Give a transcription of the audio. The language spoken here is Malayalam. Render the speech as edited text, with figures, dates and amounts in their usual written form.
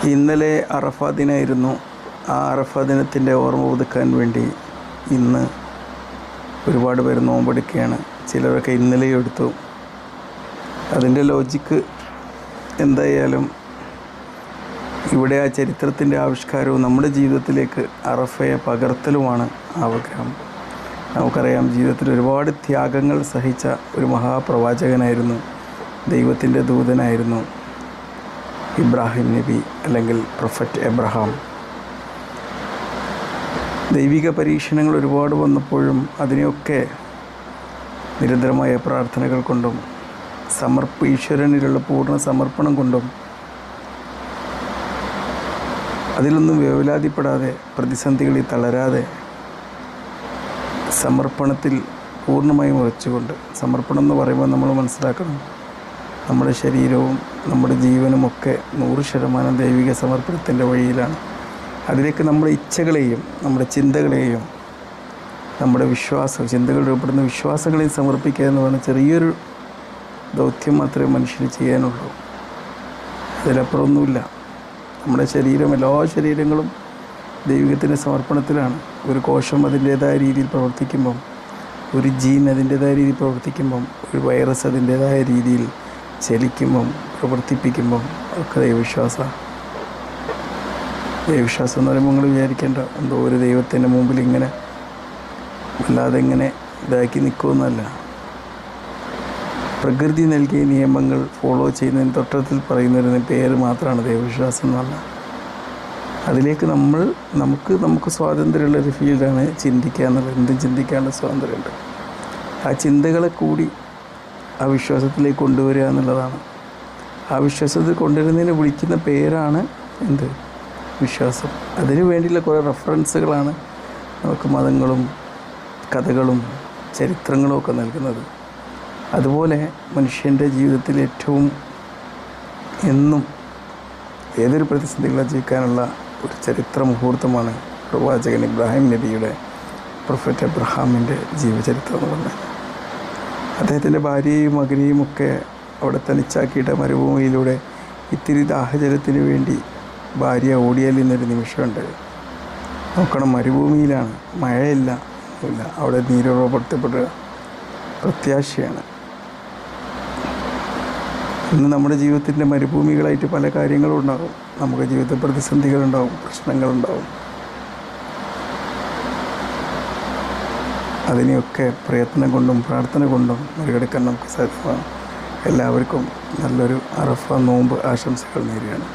ഇന്നലെ അറഫാ ദിനമായിരുന്നു. ആ അറഫാ ദിനത്തിൻ്റെ ഓർമ്മ പുതുക്കാൻ വേണ്ടി ഇന്ന് ഒരുപാട് പേര് നോമ്പെടുക്കുകയാണ്. ചിലരൊക്കെ ഇന്നലെയും എടുത്തു. അതിൻ്റെ ലോജിക്ക് എന്തായാലും ഇവിടെ ആ ചരിത്രത്തിൻ്റെ ആവിഷ്കാരവും നമ്മുടെ ജീവിതത്തിലേക്ക് അറഫയെ പകർത്തലുമാണ് ആഗ്രഹം. നമുക്കറിയാം, ജീവിതത്തിൽ ഒരുപാട് ത്യാഗങ്ങൾ സഹിച്ച ഒരു മഹാപ്രവാചകനായിരുന്നു, ദൈവത്തിൻ്റെ ദൂതനായിരുന്നു ഇബ്രാഹിം നബി, അല്ലെങ്കിൽ പ്രൊഫറ്റ് എബ്രഹാം. ദൈവിക പരീക്ഷണങ്ങൾ ഒരുപാട് വന്നപ്പോഴും അതിനെയൊക്കെ നിരന്തരമായ പ്രാർത്ഥനകൾ കൊണ്ടും ഈശ്വരനിലുള്ള പൂർണ്ണ സമർപ്പണം കൊണ്ടും അതിലൊന്നും വേവലാതിപ്പെടാതെ, പ്രതിസന്ധികളിൽ തളരാതെ, സമർപ്പണത്തിൽ പൂർണ്ണമായും ഉറച്ചുകൊണ്ട്. സമർപ്പണം എന്ന് പറയുമ്പോൾ നമ്മൾ മനസ്സിലാക്കണം, നമ്മുടെ ശരീരവും നമ്മുടെ ജീവനുമൊക്കെ 100% ദൈവിക സമർപ്പണത്തിൻ്റെ വഴിയിലാണ്. അതിലേക്ക് നമ്മുടെ ഇച്ഛകളെയും നമ്മുടെ ചിന്തകളെയും നമ്മുടെ ചിന്തകൾ രൂപപ്പെടുന്ന വിശ്വാസങ്ങളെയും സമർപ്പിക്കുക എന്ന് പറഞ്ഞാൽ ചെറിയൊരു ദൗത്യം മാത്രമേ മനുഷ്യന് ചെയ്യാനുള്ളൂ. അതിലപ്പുറമൊന്നുമില്ല. നമ്മുടെ എല്ലാ ശരീരങ്ങളും ദൈവികത്തിൻ്റെ സമർപ്പണത്തിലാണ്. ഒരു കോശം അതിൻ്റേതായ രീതിയിൽ പ്രവർത്തിക്കുമ്പം, ഒരു ജീൻ അതിൻ്റേതായ രീതിയിൽ പ്രവർത്തിക്കുമ്പം, ഒരു വൈറസ് അതിൻ്റേതായ രീതിയിൽ ചലിക്കുമ്പം, പ്രവർത്തിപ്പിക്കുമ്പം ഒക്കെ ദൈവവിശ്വാസമാണ്. ദൈവവിശ്വാസം എന്ന് പറയുമ്പോൾ നിങ്ങൾ വിചാരിക്കേണ്ട എന്തോ ഒരു ദൈവത്തിൻ്റെ മുമ്പിൽ ഇങ്ങനെ അല്ലാതെ ഇങ്ങനെ ഇതാക്കി നിൽക്കുമെന്നല്ല. പ്രകൃതി നൽകിയ നിയമങ്ങൾ ഫോളോ ചെയ്യുന്നതിന് തൊട്ടത്തിൽ പറയുന്നൊരു പേര് മാത്രമാണ് ദൈവവിശ്വാസം എന്ന് പറഞ്ഞാൽ. അതിലേക്ക് നമുക്ക് സ്വാതന്ത്ര്യമുള്ളൊരു ഫീൽഡാണ് ചിന്തിക്കുക എന്നുള്ളത്. എന്തും ചിന്തിക്കാനുള്ള സ്വാതന്ത്ര്യമുണ്ട്. ആ ചിന്തകളെ കൂടി ആ വിശ്വാസത്തിലേക്ക് കൊണ്ടുവരിക എന്നുള്ളതാണ്. ആ വിശ്വാസത്തിൽ കൊണ്ടുവരുന്നതിന് വിളിക്കുന്ന പേരാണ് വിശ്വാസം. അതിനു വേണ്ടിയുള്ള കുറേ റെഫറൻസുകളാണ് നമുക്ക് മതങ്ങളും കഥകളും ചരിത്രങ്ങളും ഒക്കെ നൽകുന്നത്. അതുപോലെ മനുഷ്യൻ്റെ ജീവിതത്തിൽ എന്നും ഏതൊരു പ്രതിസന്ധികളെ ജയിക്കാനുള്ള ഒരു ചരിത്ര മുഹൂർത്തമാണ് പ്രവാചകൻ ഇബ്രാഹിം നബിയുടെ, പ്രൊഫറ്റ് എബ്രഹാമിൻ്റെ ജീവചരിത്രം എന്ന് പറഞ്ഞത്. അദ്ദേഹത്തിൻ്റെ ഭാര്യയെയും മകനെയും ഒക്കെ അവിടെ തനിച്ചാക്കിയിട്ട് മരുഭൂമിയിലൂടെ ഇത്തിരി ദാഹജലത്തിന് വേണ്ടി ഭാര്യ ഓടിയാലിന്നൊരു നിമിഷമുണ്ട്. നോക്കണം, മരുഭൂമിയിലാണ്, മഴയില്ല, ഒന്നുമില്ല. അവിടെ നീരുറപ്പെടുത്തപ്പെടുക പ്രത്യാശയാണ്. ഇന്ന് നമ്മുടെ ജീവിതത്തിൻ്റെ മരുഭൂമികളായിട്ട് പല കാര്യങ്ങളും ഉണ്ടാകും. നമുക്ക് ജീവിതത്തിൽ പ്രതിസന്ധികളുണ്ടാവും, പ്രശ്നങ്ങളുണ്ടാവും. അതിനെയൊക്കെ പ്രയത്നം കൊണ്ടും പ്രാർത്ഥന കൊണ്ടും മറികടക്കാൻ നമുക്ക് സാധ്യമാണ്. എല്ലാവർക്കും നല്ലൊരു അറഫ നോമ്പ് ആശംസകൾ നേരുകയാണ്.